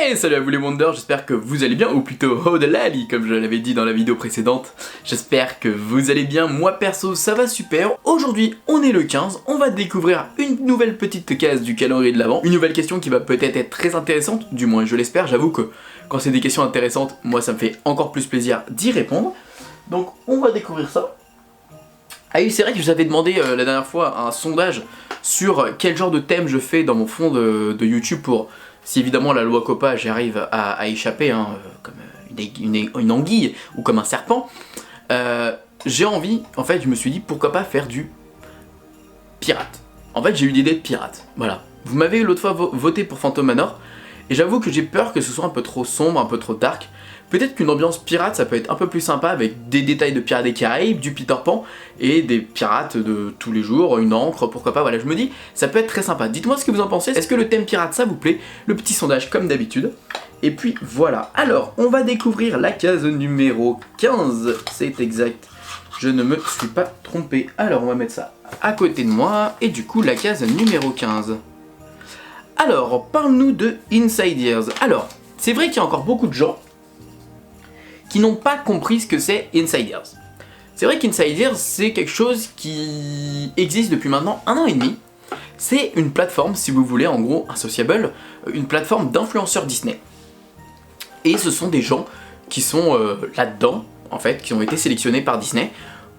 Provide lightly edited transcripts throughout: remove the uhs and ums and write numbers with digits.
Hey, salut à vous les Wonders, j'espère que vous allez bien, ou plutôt oh de lali comme je l'avais dit dans la vidéo précédente. J'espère que vous allez bien, moi perso ça va super. Aujourd'hui on est le 15, on va découvrir une nouvelle petite case du calendrier de l'Avent. Une nouvelle question qui va peut-être être très intéressante, du moins je l'espère, j'avoue que quand c'est des questions intéressantes, moi ça me fait encore plus plaisir d'y répondre. Donc on va découvrir ça. Ah oui, c'est vrai que je vous avais demandé la dernière fois un sondage sur quel genre de thème je fais dans mon fond de YouTube pour, si évidemment la loi COPPA j'arrive à échapper, hein, comme une anguille ou comme un serpent. J'ai envie, en fait je me suis dit pourquoi pas faire du pirate. En fait j'ai eu l'idée de pirate, voilà. Vous m'avez l'autre fois voté pour Phantom Manor, et j'avoue que j'ai peur que ce soit un peu trop sombre, un peu trop dark. Peut-être qu'une ambiance pirate ça peut être un peu plus sympa avec des détails de Pirates des Caraïbes, du Peter Pan et des pirates de tous les jours, une encre, pourquoi pas, voilà, je me dis ça peut être très sympa. Dites-moi ce que vous en pensez, est-ce que le thème pirate ça vous plaît? Le petit sondage comme d'habitude. Et puis voilà, alors on va découvrir la case numéro 15, c'est exact, je ne me suis pas trompé. Alors on va mettre ça à côté de moi, et du coup la case numéro 15. Alors, parle-nous de Inside Ears. Alors, c'est vrai qu'il y a encore beaucoup de gens qui n'ont pas compris ce que c'est Inside Ears. C'est vrai qu'Inside Ears, c'est quelque chose qui existe depuis maintenant 1 an et demi. C'est une plateforme, si vous voulez, en gros, un sociable, une plateforme d'influenceurs Disney. Et ce sont des gens qui sont là-dedans, en fait, qui ont été sélectionnés par Disney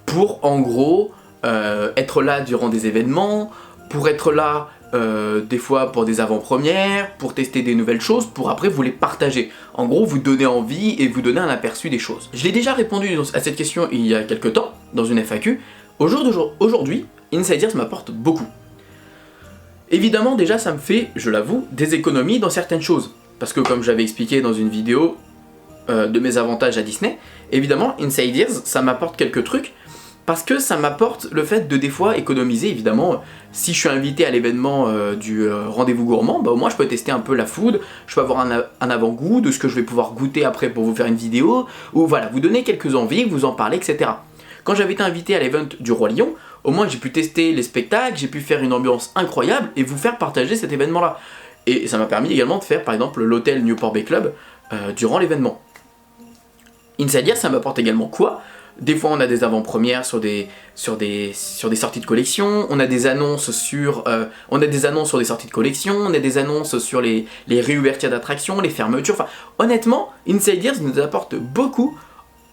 pour, en gros, être là durant des événements, pour être là des fois pour des avant-premières, pour tester des nouvelles choses, pour après vous les partager. En gros, vous donner envie et vous donner un aperçu des choses. Je l'ai déjà répondu à cette question il y a quelques temps, dans une FAQ. Aujourd'hui, Inside Ears m'apporte beaucoup. Évidemment, déjà, ça me fait, je l'avoue, des économies dans certaines choses. Parce que comme j'avais expliqué dans une vidéo de mes avantages à Disney, évidemment, Inside Ears, ça m'apporte quelques trucs. Parce que ça m'apporte le fait de des fois économiser, évidemment, si je suis invité à l'événement du rendez-vous gourmand, bah au moins je peux tester un peu la food, je peux avoir un avant-goût de ce que je vais pouvoir goûter après pour vous faire une vidéo, ou voilà, vous donner quelques envies, vous en parler, etc. Quand j'avais été invité à l'event du Roi Lion, au moins j'ai pu tester les spectacles, j'ai pu faire une ambiance incroyable et vous faire partager cet événement-là. Et ça m'a permis également de faire par exemple l'hôtel Newport Bay Club durant l'événement. Inside Ears, ça m'apporte également quoi? Des fois on a des avant-premières sur des sorties de collection, on a des annonces sur des sorties de collection, on a des annonces sur les réouvertures d'attractions, les fermetures, enfin honnêtement, Inside Ears nous apporte beaucoup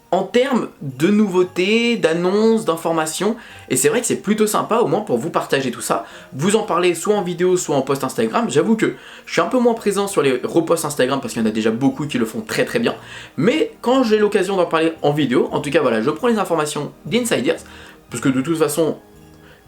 en termes de nouveautés, d'annonces, d'informations, et c'est vrai que c'est plutôt sympa au moins pour vous partager tout ça, vous en parler soit en vidéo, soit en post Instagram. J'avoue que je suis un peu moins présent sur les reposts Instagram parce qu'il y en a déjà beaucoup qui le font très très bien, mais quand j'ai l'occasion d'en parler en vidéo, en tout cas voilà, je prends les informations d'Inside Ears, parce que de toute façon,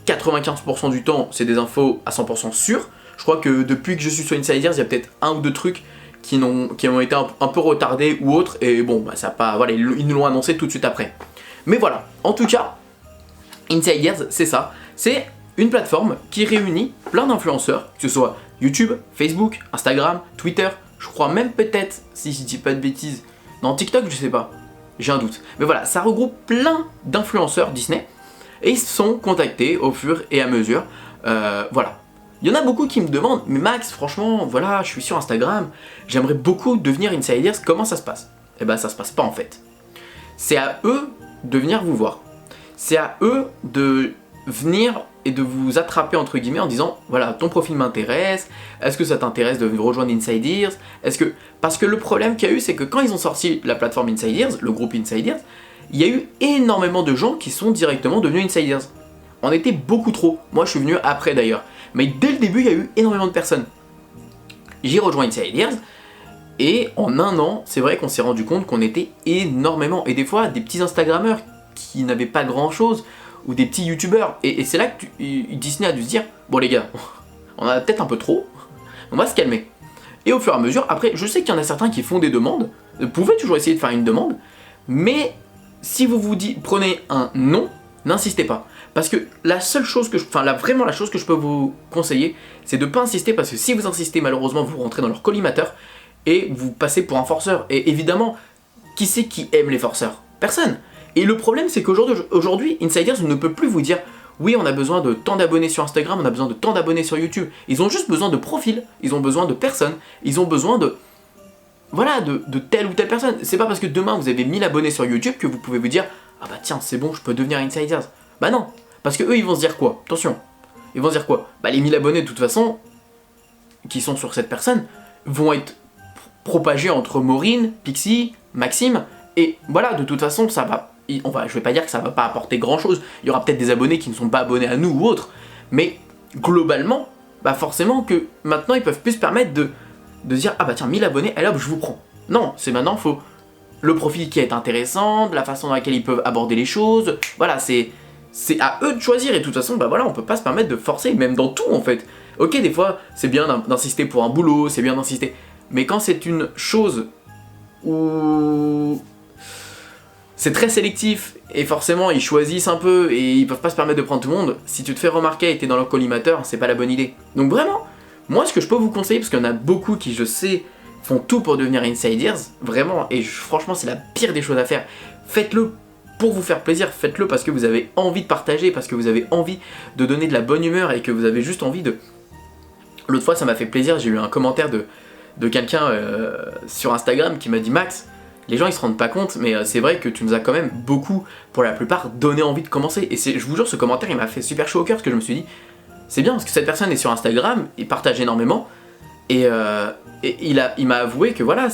95% du temps, c'est des infos à 100% sûres. Je crois que depuis que je suis sur Inside Ears, il y a peut-être un ou deux trucs qui ont été un peu retardés ou autres, et bon, bah ça pas, voilà, ils nous l'ont annoncé tout de suite après. Mais voilà, en tout cas, Inside Ears, c'est ça, c'est une plateforme qui réunit plein d'influenceurs, que ce soit YouTube, Facebook, Instagram, Twitter, je crois même peut-être, si je dis pas de bêtises, non, TikTok, je sais pas, j'ai un doute. Mais voilà, ça regroupe plein d'influenceurs Disney, et ils sont contactés au fur et à mesure, voilà. Il y en a beaucoup qui me demandent, mais Max, franchement, voilà, je suis sur Instagram, j'aimerais beaucoup devenir Inside Ears, comment ça se passe? Eh ben ça se passe pas en fait. C'est à eux de venir vous voir. C'est à eux de venir et de vous attraper entre guillemets en disant, voilà, ton profil m'intéresse, est-ce que ça t'intéresse de rejoindre Inside Ears? Parce que le problème qu'il y a eu, c'est que quand ils ont sorti la plateforme Inside Ears, le groupe Inside Ears, il y a eu énormément de gens qui sont directement devenus Inside Ears. On était beaucoup trop, moi je suis venu après d'ailleurs. Mais dès le début, il y a eu énormément de personnes. J'ai rejoint Inside Ears, et en 1 an, c'est vrai qu'on s'est rendu compte qu'on était énormément. Et des fois, des petits Instagrammeurs qui n'avaient pas grand chose, ou des petits YouTubeurs. Et c'est là que Disney a dû se dire, bon les gars, on en a peut-être un peu trop, on va se calmer. Et au fur et à mesure, après, je sais qu'il y en a certains qui font des demandes, vous pouvez toujours essayer de faire une demande, mais si vous vous dites, prenez un non, n'insistez pas. Parce que la seule chose que vraiment la chose que je peux vous conseiller, c'est de ne pas insister, parce que si vous insistez, malheureusement, vous rentrez dans leur collimateur et vous passez pour un forceur. Et évidemment, qui c'est qui aime les forceurs? Personne. Et le problème, c'est qu'aujourd'hui, Inside Ears ne peut plus vous dire oui, on a besoin de tant d'abonnés sur Instagram, on a besoin de tant d'abonnés sur YouTube. Ils ont juste besoin de profils, ils ont besoin de personnes, ils ont besoin voilà, de telle ou telle personne. C'est pas parce que demain vous avez 1000 abonnés sur YouTube que vous pouvez vous dire ah bah tiens c'est bon je peux devenir insiders. Bah non, parce que eux ils vont se dire quoi? Attention, ils vont se dire quoi? Bah les 1000 abonnés de toute façon qui sont sur cette personne vont être propagés entre Maureen, Pixie, Maxime, et voilà, de toute façon ça va, je vais pas dire que ça va pas apporter grand chose, il y aura peut-être des abonnés qui ne sont pas abonnés à nous ou autres, mais globalement, bah forcément que maintenant ils peuvent plus se permettre de se dire ah bah tiens 1000 abonnés, allez hop je vous prends. Non, c'est maintenant faut le profil qui est intéressant, la façon dans laquelle ils peuvent aborder les choses, voilà c'est à eux de choisir et de toute façon bah voilà on peut pas se permettre de forcer, même dans tout en fait. Ok des fois c'est bien d'insister pour un boulot, c'est bien d'insister, mais quand c'est une chose où c'est très sélectif et forcément ils choisissent un peu et ils peuvent pas se permettre de prendre tout le monde, si tu te fais remarquer et t'es dans leur collimateur, c'est pas la bonne idée. Donc vraiment, moi ce que je peux vous conseiller, parce qu'il y en a beaucoup qui je sais font tout pour devenir insiders, vraiment, et franchement c'est la pire des choses à faire, faites-le pour vous faire plaisir, faites-le parce que vous avez envie de partager, parce que vous avez envie de donner de la bonne humeur et que vous avez juste envie de... L'autre fois ça m'a fait plaisir, j'ai eu un commentaire de quelqu'un sur Instagram qui m'a dit Max, les gens ils se rendent pas compte mais c'est vrai que tu nous as quand même beaucoup, pour la plupart, donné envie de commencer. Et je vous jure ce commentaire il m'a fait super chaud au cœur parce que je me suis dit c'est bien parce que cette personne est sur Instagram, il partage énormément et il m'a avoué que voilà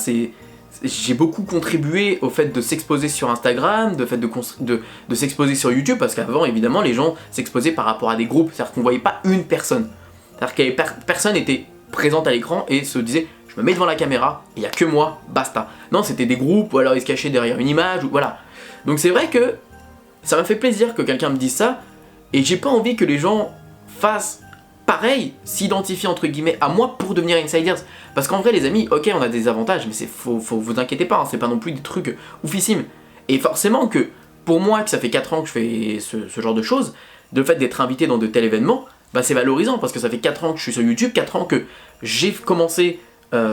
j'ai beaucoup contribué au fait de s'exposer sur Instagram, de s'exposer sur YouTube, parce qu'avant évidemment les gens s'exposaient par rapport à des groupes, c'est-à-dire qu'on voyait pas une personne, c'est-à-dire que personne était présente à l'écran et se disait je me mets devant la caméra, il n'y a que moi, basta. Non, c'était des groupes, ou alors ils se cachaient derrière une image, ou voilà. Donc c'est vrai que ça m'a fait plaisir que quelqu'un me dise ça, et j'ai pas envie que les gens fassent pareil, s'identifient entre guillemets à moi pour devenir insiders. Parce qu'en vrai les amis, ok on a des avantages, mais faut vous inquiétez pas, hein, c'est pas non plus des trucs oufissimes. Et forcément que, pour moi que ça fait 4 ans que je fais ce genre de choses, le fait d'être invité dans de tels événements, bah c'est valorisant, parce que ça fait 4 ans que je suis sur YouTube, 4 ans que j'ai commencé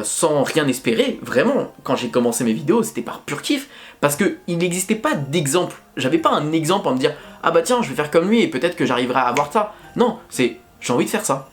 sans rien espérer, vraiment, quand j'ai commencé mes vidéos, c'était par pur kiff, parce qu'il n'existait pas d'exemple. J'avais pas un exemple à me dire, ah bah tiens, je vais faire comme lui et peut-être que j'arriverai à avoir ça. Non, c'est, j'ai envie de faire ça.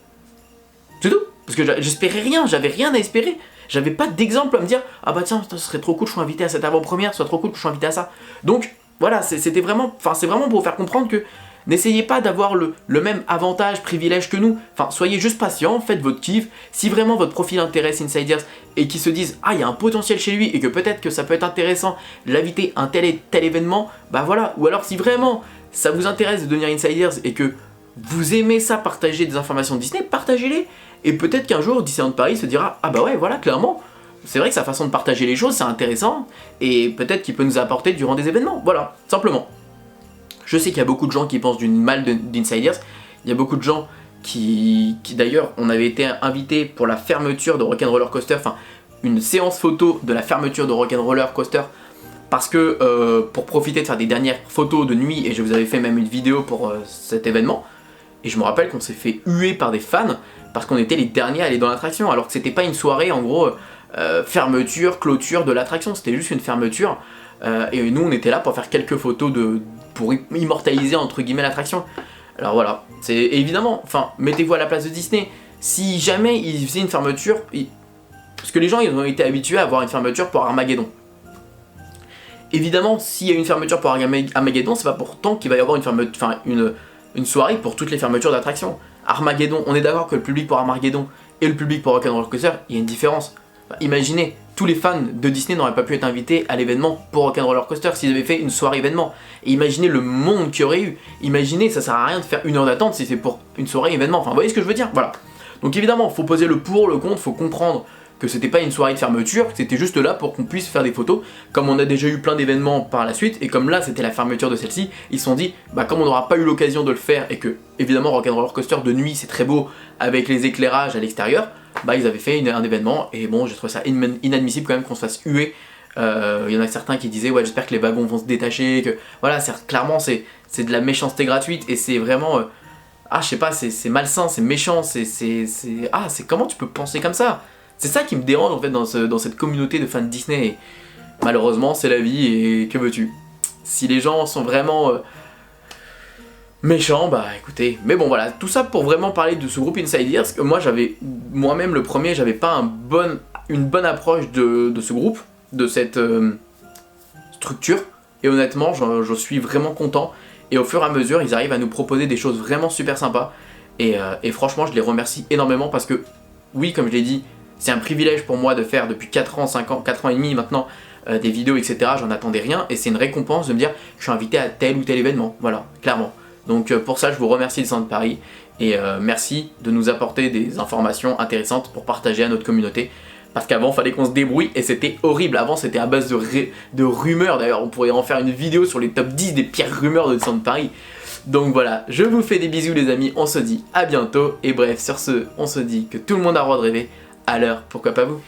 C'est tout, parce que j'espérais rien, j'avais rien à espérer. J'avais pas d'exemple à me dire, ah bah tiens, ce serait trop cool, je suis invité à cette avant-première, ce serait trop cool, je suis invité à ça. Donc, voilà, c'était vraiment, c'est vraiment pour vous faire comprendre que n'essayez pas d'avoir le même avantage, privilège que nous. Enfin, soyez juste patient, faites votre kiff. Si vraiment votre profil intéresse Insiders et qu'ils se disent ah il y a un potentiel chez lui et que peut-être que ça peut être intéressant l'inviter à un tel et tel événement, bah voilà. Ou alors si vraiment ça vous intéresse de devenir Insiders et que vous aimez ça, partager des informations de Disney, partagez-les. Et peut-être qu'un jour Disneyland Paris se dira ah bah ouais voilà clairement. C'est vrai que sa façon de partager les choses c'est intéressant et peut-être qu'il peut nous apporter durant des événements. Voilà, simplement. Je sais qu'il y a beaucoup de gens qui pensent du mal d'Insiders, il y a beaucoup de gens qui d'ailleurs, on avait été invités pour la fermeture de Rock'n'Roller Coaster, enfin une séance photo de la fermeture de Rock'n'Roller Coaster, parce que pour profiter de faire des dernières photos de nuit, et je vous avais fait même une vidéo pour cet événement, et je me rappelle qu'on s'est fait huer par des fans, parce qu'on était les derniers à aller dans l'attraction, alors que c'était pas une soirée en gros fermeture, clôture de l'attraction, c'était juste une fermeture, et nous on était là pour faire quelques photos pour immortaliser entre guillemets l'attraction. Alors voilà, c'est évidemment, enfin mettez-vous à la place de Disney, si jamais ils faisaient une fermeture, parce que les gens ils ont été habitués à avoir une fermeture pour Armageddon. Évidemment, s'il y a une fermeture pour Armageddon, c'est pas pourtant qu'il va y avoir une soirée pour toutes les fermetures d'attractions. Armageddon, on est d'accord que le public pour Armageddon et le public pour Rock'n'Roller Coaster, il y a une différence. Enfin, imaginez, tous les fans de Disney n'auraient pas pu être invités à l'événement pour Rock'n'Roller Coaster s'ils avaient fait une soirée événement. Et imaginez le monde qu'il y aurait eu. Imaginez, ça sert à rien de faire 1 heure d'attente si c'est pour une soirée événement. Enfin, vous voyez ce que je veux dire? Voilà. Donc évidemment, faut poser le pour, le contre, faut comprendre que c'était pas une soirée de fermeture, que c'était juste là pour qu'on puisse faire des photos, comme on a déjà eu plein d'événements par la suite, et comme là c'était la fermeture de celle-ci, ils se sont dit, bah comme on n'aura pas eu l'occasion de le faire, et que évidemment Rock'n'Roller Coaster de nuit c'est très beau, avec les éclairages à l'extérieur, bah ils avaient fait un événement, et bon j'ai trouvé ça inadmissible quand même qu'on se fasse huer. Il y en a certains qui disaient ouais j'espère que les wagons vont se détacher, que voilà clairement c'est de la méchanceté gratuite, et c'est vraiment... je sais pas, c'est malsain, c'est méchant, c'est comment tu peux penser comme ça? C'est ça qui me dérange en fait dans cette communauté de fans de Disney. Et malheureusement, c'est la vie et que veux-tu? Si les gens sont vraiment méchants, bah écoutez. Mais bon voilà, tout ça pour vraiment parler de ce groupe Insiders. Moi j'avais, moi-même le premier, j'avais pas un bon une bonne approche de ce groupe, de cette structure, et honnêtement je suis vraiment content, et au fur et à mesure ils arrivent à nous proposer des choses vraiment super sympas, et franchement je les remercie énormément parce que oui, comme je l'ai dit, c'est un privilège pour moi de faire depuis 4 ans, 5 ans, 4 ans et demi maintenant des vidéos, etc. J'en attendais rien, et c'est une récompense de me dire je suis invité à tel ou tel événement, voilà, clairement. Donc pour ça je vous remercie Disneyland Paris, et merci de nous apporter des informations intéressantes pour partager à notre communauté. Parce qu'avant fallait qu'on se débrouille et c'était horrible. Avant c'était à base de rumeurs, d'ailleurs on pourrait en faire une vidéo sur les top 10 des pires rumeurs de Disneyland Paris. Donc voilà, je vous fais des bisous les amis, on se dit à bientôt, et bref sur ce, on se dit que tout le monde a le droit de rêver, alors pourquoi pas vous.